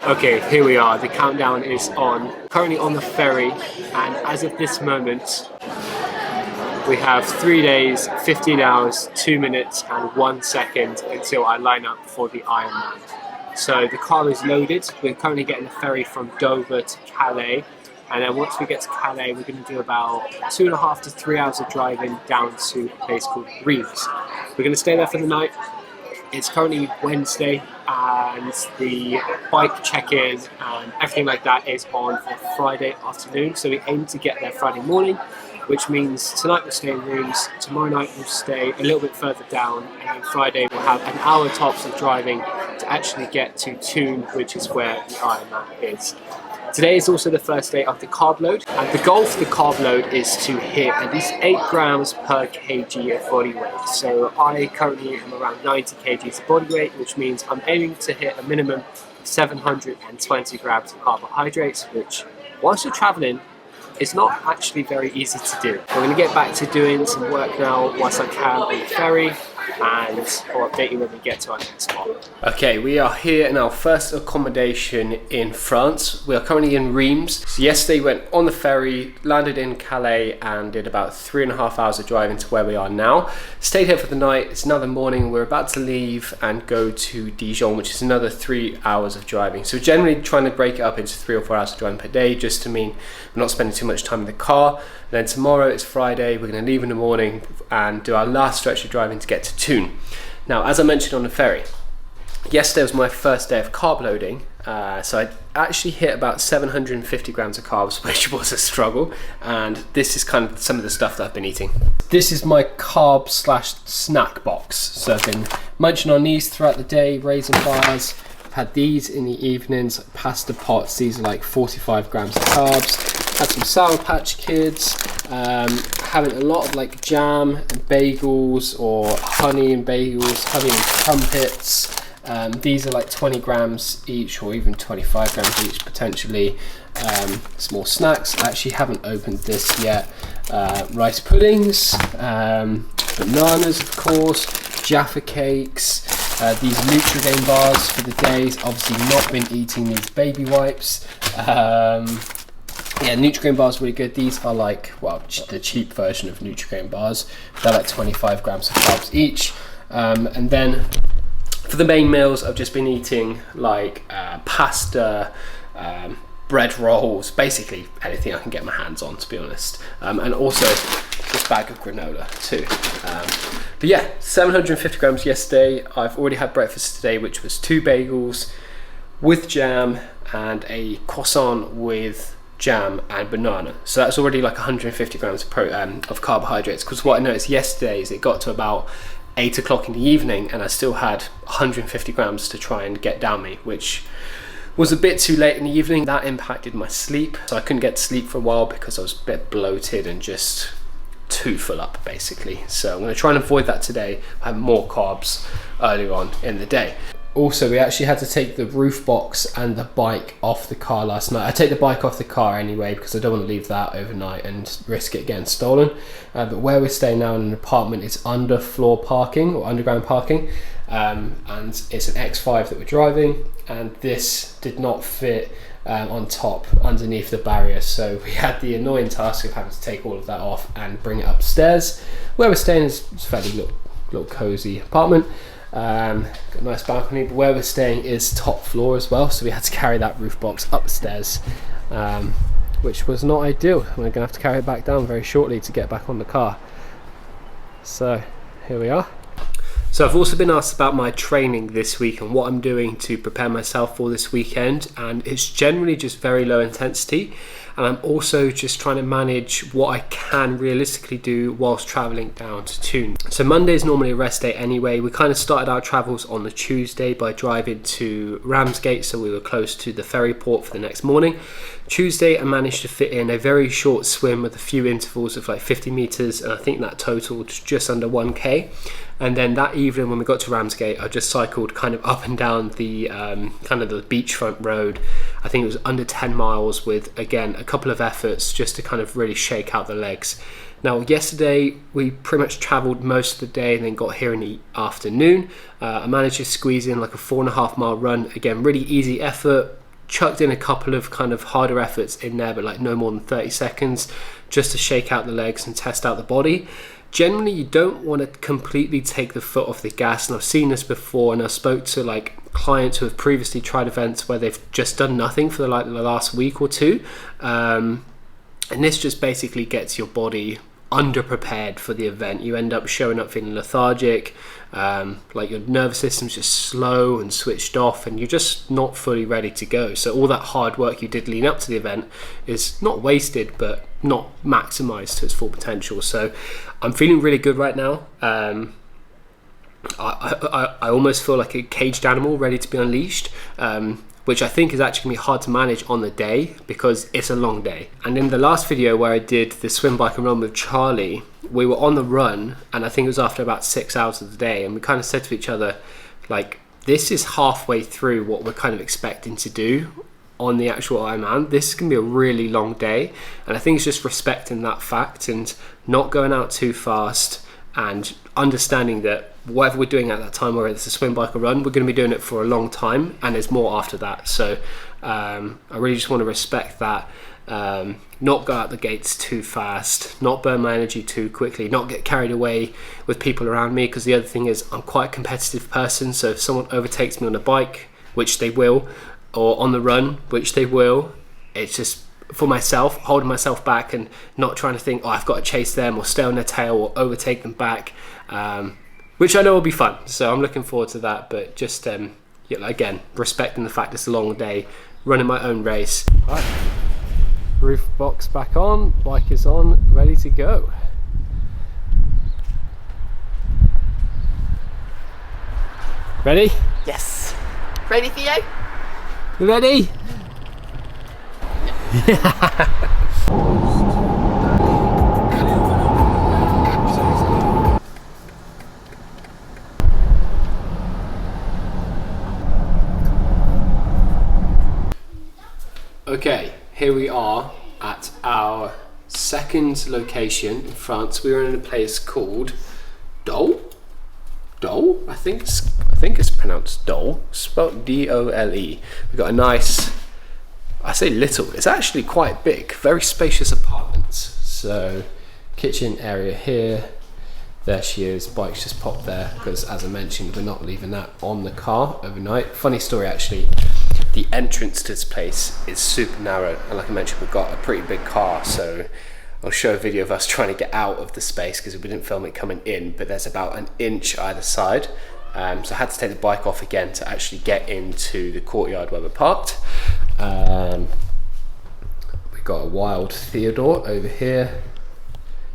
Okay, here we are. The countdown is on. Currently on the ferry, and as of this moment, we have 3 days, 15 hours, 2 minutes, and 1 second until I line up for the Ironman. So the car is loaded. We're currently getting the ferry from Dover to Calais, and then once we get to Calais, we're going to do about 2.5 to 3 hours of driving down to a place called Reims. We're going to stay there for the night. It's currently Wednesday, and the bike check-in and everything like that is on for Friday afternoon. So we aim to get there Friday morning, which means tonight we'll stay in Reims, tomorrow night we'll stay a little bit further down, and then Friday we'll have an hour tops of driving to actually get to Thun, which is where the Ironman is. Today is also the first day of the carb load, and the goal for the carb load is to hit at least 8 grams per kg of body weight. So I currently am around 90 kgs of body weight, which means I'm aiming to hit a minimum of 720 grams of carbohydrates, which whilst you're traveling, it's not actually very easy to do. I'm going to get back to doing some work now whilst I can on the ferry, and I'll update you when we get to our next spot. Okay, we are here in our first accommodation in France. We are currently in Reims. So yesterday went on the ferry, landed in Calais, and did about 3.5 hours of driving to where we are now. Stayed here for the night. It's another morning. We're about to leave and go to Dijon, which is another 3 hours of driving. So generally trying to break it up into 3 or 4 hours of driving per day, just to mean we're not spending too much time in the car. And then tomorrow is Friday. We're going to leave in the morning and do our last stretch of driving to get to Thun. Now, as I mentioned on the ferry, yesterday was my first day of carb loading, so I actually hit about 750 grams of carbs, which was a struggle, and this is kind of some of the stuff that I've been eating. This is my carb slash snack box, so I've been munching on these throughout the day, raisin bars. I've had these in the evenings, pasta pots. These are like 45 grams of carbs. Had some Sour Patch Kids, having a lot of like jam and bagels, or honey and bagels, honey and crumpets. These are like 20 grams each, or even 25 grams each potentially. Small snacks. I actually haven't opened this yet. Rice puddings, bananas of course, Jaffa cakes, these Nutrigrain bars for the days. Obviously not been eating these baby wipes. Yeah, Nutrigrain bars are really good. These are like, well, the cheap version of Nutrigrain bars. They're like 25 grams of carbs each. And then for the main meals, I've just been eating like pasta, bread rolls, basically anything I can get my hands on, to be honest. And also this bag of granola too. But yeah, 750 grams yesterday. I've already had breakfast today, which was 2 bagels with jam and a croissant with jam and banana. So that's already like 150 grams of carbohydrates, because what I noticed yesterday is it got to about 8 o'clock in the evening and I still had 150 grams to try and get down me, which was a bit too late in the evening. That impacted my sleep, so I couldn't get to sleep for a while because I was a bit bloated and just too full up basically. So I'm going to try and avoid that today. I have more carbs earlier on in the day. Also, we actually had to take the roof box and the bike off the car last night. I take the bike off the car anyway because I don't want to leave that overnight and risk it getting stolen. But where we're staying now in an apartment, it's underfloor parking or underground parking, and it's an X5 that we're driving, and this did not fit on top underneath the barrier, so we had the annoying task of having to take all of that off and bring it upstairs. Where we're staying is a fairly little cozy apartment. Got a nice balcony, but where we're staying is top floor as well, so we had to carry that roof box upstairs, which was not ideal. We're going to have to carry it back down very shortly to get back on the car. So here we are. So I've also been asked about my training this week and what I'm doing to prepare myself for this weekend, and it's generally just very low intensity, and I'm also just trying to manage what I can realistically do whilst travelling down to Thun. So Monday is normally a rest day anyway. We kind of started our travels on the Tuesday by driving to Ramsgate, so we were close to the ferry port for the next morning. Tuesday I managed to fit in a very short swim with a few intervals of like 50 metres, and I think that totaled just under 1k. And then that evening when we got to Ramsgate, I just cycled kind of up and down the kind of the beachfront road. I think it was under 10 miles with, again, a couple of efforts just to kind of really shake out the legs. Now, yesterday we pretty much travelled most of the day and then got here in the afternoon. I managed to squeeze in like a 4.5 mile run. Again, really easy effort, chucked in a couple of kind of harder efforts in there, but like no more than 30 seconds, just to shake out the legs and test out the body. Generally, you don't want to completely take the foot off the gas, and I've seen this before, and I spoke to like clients who have previously tried events where they've just done nothing for like the last week or two, and this just basically gets your body underprepared for the event. You end up showing up feeling lethargic, like your nervous system's just slow and switched off, and you're just not fully ready to go. So all that hard work you did leading up to the event is not wasted, but not maximized to its full potential. So I'm feeling really good right now. I almost feel like a caged animal ready to be unleashed, which I think is actually going to be hard to manage on the day because it's a long day. And in the last video where I did the swim, bike and run with Charlie, we were on the run, and I think it was after about 6 hours of the day, and we kind of said to each other, like, this is halfway through what we're kind of expecting to do on the actual Ironman. This is going to be a really long day, and I think it's just respecting that fact and not going out too fast, and understanding that whatever we're doing at that time, whether it's a swim, bike or run, we're going to be doing it for a long time, and there's more after that. So I really just want to respect that, not go out the gates too fast, not burn my energy too quickly, not get carried away with people around me, because the other thing is I'm quite a competitive person. So if someone overtakes me on a bike, which they will, or on the run, which they will, it's just for myself, holding myself back and not trying to think, oh, I've got to chase them or stay on their tail or overtake them back, which I know will be fun. So I'm looking forward to that, but just again, respecting the fact it's a long day, running my own race. Right. Roof box back on, bike is on, ready to go. Ready? Yes. Ready, Theo? Ready? Okay, here we are at our second location in France. We were in a place called Dole. Dole? I think it's pronounced Dole, spelled D-O-L-E. We've got a nice, I say little, it's actually quite big, very spacious apartments. So kitchen area here, there she is, bike's just popped there because, as I mentioned, we're not leaving that on the car overnight. Funny story actually, the entrance to this place is super narrow, and like I mentioned, we've got a pretty big car, so I'll show a video of us trying to get out of the space because we didn't film it coming in, but there's about an inch either side. So I had to take the bike off again to actually get into the courtyard where we're parked. We've got a wild Theodore over here,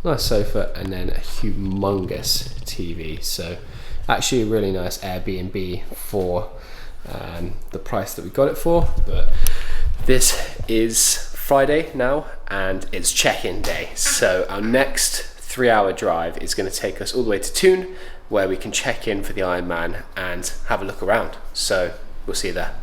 nice sofa, and then a humongous TV. So actually a really nice Airbnb for the price that we got it for. But this is Friday now, and it's check-in day. So our next 3-hour drive is going to take us all the way to Thun, where we can check in for the Ironman and have a look around. So we'll see you there.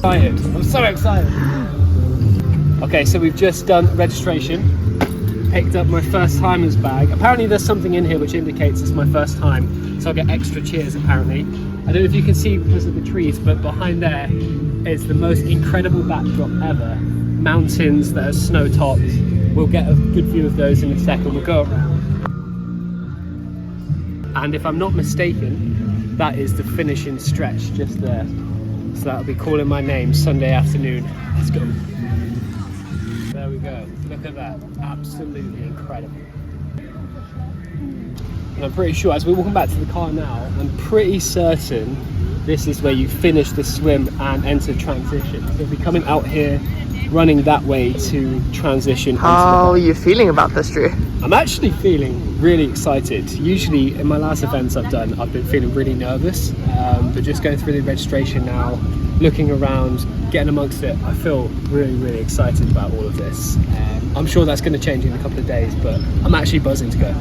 I'm so excited. Okay, so we've just done registration, picked up my first timer's bag. Apparently there's something in here which indicates it's my first time, so I'll get extra cheers apparently. I don't know if you can see because of the trees, but behind there is the most incredible backdrop ever. Mountains that are snow topped. We'll get a good view of those in a second. We'll go around. And if I'm not mistaken, that is the finishing stretch just there. So that'll be calling my name Sunday afternoon. Let's go. There we go. Look at that. Absolutely incredible. And I'm pretty sure, as we're walking back to the car now, I'm pretty certain this is where you finish the swim and enter transition. So we'll be coming out here, running that way to transition. How are you feeling about this, Drew? I'm actually feeling really excited. Usually in my last events I've done, I've been feeling really nervous, but just going through the registration now, looking around, getting amongst it, I feel really, really excited about all of this. I'm sure that's going to change in a couple of days, but I'm actually buzzing to go.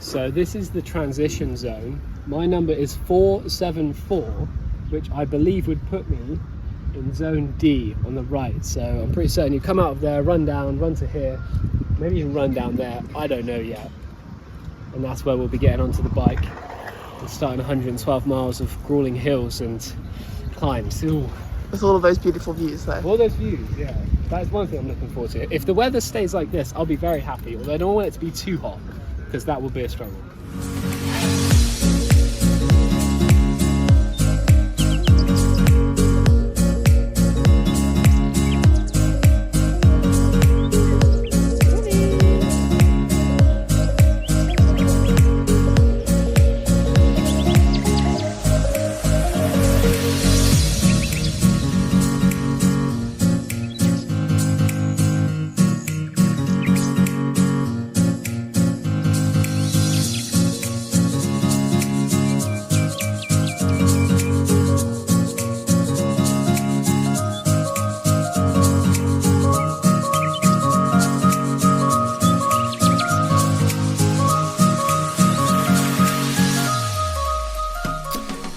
So this is the transition zone. My number is 474, which I believe would put me in zone D on the right. So I'm pretty certain you come out of there, run down, run to here, maybe even run down there, I don't know yet. And that's where we'll be getting onto the bike and starting 112 miles of grueling hills and climbs. Ooh. With all of those beautiful views though. All those views, yeah. That is one thing I'm looking forward to. If the weather stays like this, I'll be very happy, although I don't want it to be too hot, because that will be a struggle.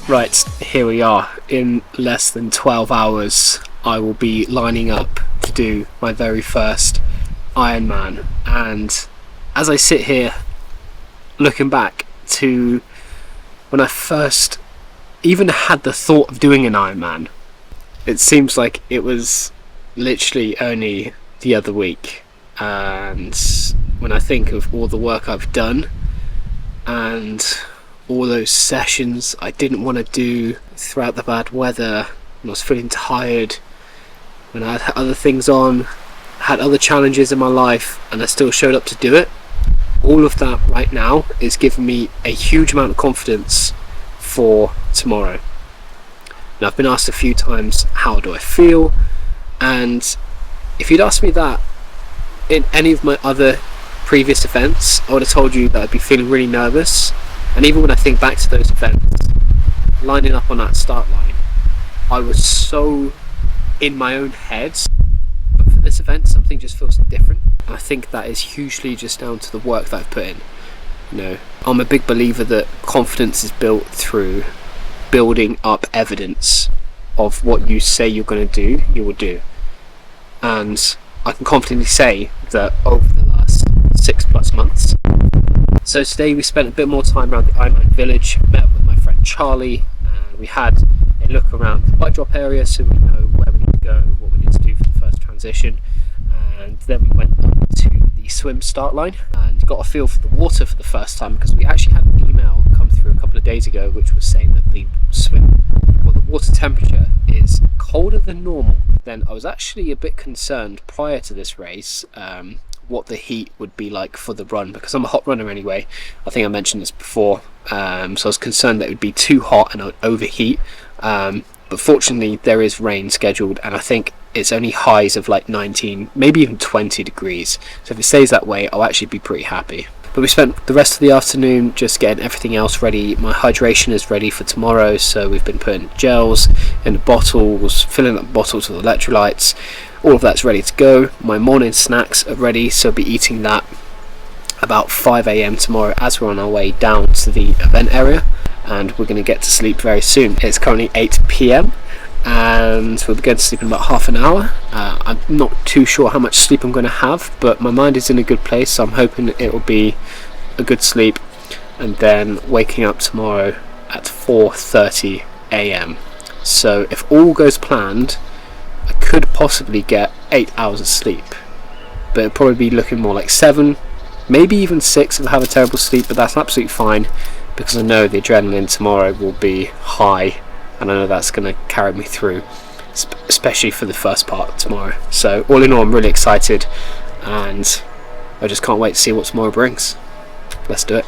Right, here we are. In less than 12 hours I will be lining up to do my very first Ironman, and as I sit here looking back to when I first even had the thought of doing an Ironman, it seems like it was literally only the other week. And when I think of all the work I've done and all those sessions I didn't want to do throughout the bad weather, when I was feeling tired, when I had other things on, had other challenges in my life, and I still showed up to do it, all of that right now is giving me a huge amount of confidence for tomorrow. Now, I've been asked a few times, how do I feel? And if you'd asked me that in any of my other previous events, I would have told you that I'd be feeling really nervous. And even when I think back to those events, lining up on that start line, I was so in my own head. But for this event, something just feels different. And I think that is hugely just down to the work that I've put in. You know, I'm a big believer that confidence is built through building up evidence of what you say you're going to do, you will do. And I can confidently say that over the last 6+ months. So today we spent a bit more time around the Ironman village, met up with my friend Charlie, and we had a look around the bike drop area so we know where we need to go, what we need to do for the first transition. And then we went up to the swim start line and got a feel for the water for the first time, because we actually had an email come through a couple of days ago which was saying that the water temperature is colder than normal. Then I was actually a bit concerned prior to this race what the heat would be like for the run, because I'm a hot runner anyway. I think I mentioned this before, so I was concerned that it would be too hot and I would overheat, but fortunately there is rain scheduled, and I think it's only highs of like 19, maybe even 20 degrees, so if it stays that way I'll actually be pretty happy. But we spent the rest of the afternoon just getting everything else ready. My hydration is ready for tomorrow, so we've been putting gels in the bottles, filling up bottles with electrolytes. All of that's ready to go. My morning snacks are ready, so I'll be eating that about 5 AM tomorrow as we're on our way down to the event area, and we're going to get to sleep very soon. It's currently 8 PM and we'll be going to sleep in about half an hour. I'm not too sure how much sleep I'm going to have, but my mind is in a good place, so I'm hoping it will be a good sleep, and then waking up tomorrow at 4:30 AM. So if all goes planned, I could possibly get 8 hours of sleep, but it'll probably be looking more like 7, maybe even 6 if I have a terrible sleep, but that's absolutely fine because I know the adrenaline tomorrow will be high, and I know that's going to carry me through, especially for the first part tomorrow. So all in all, I'm really excited, and I just can't wait to see what tomorrow brings. Let's do it.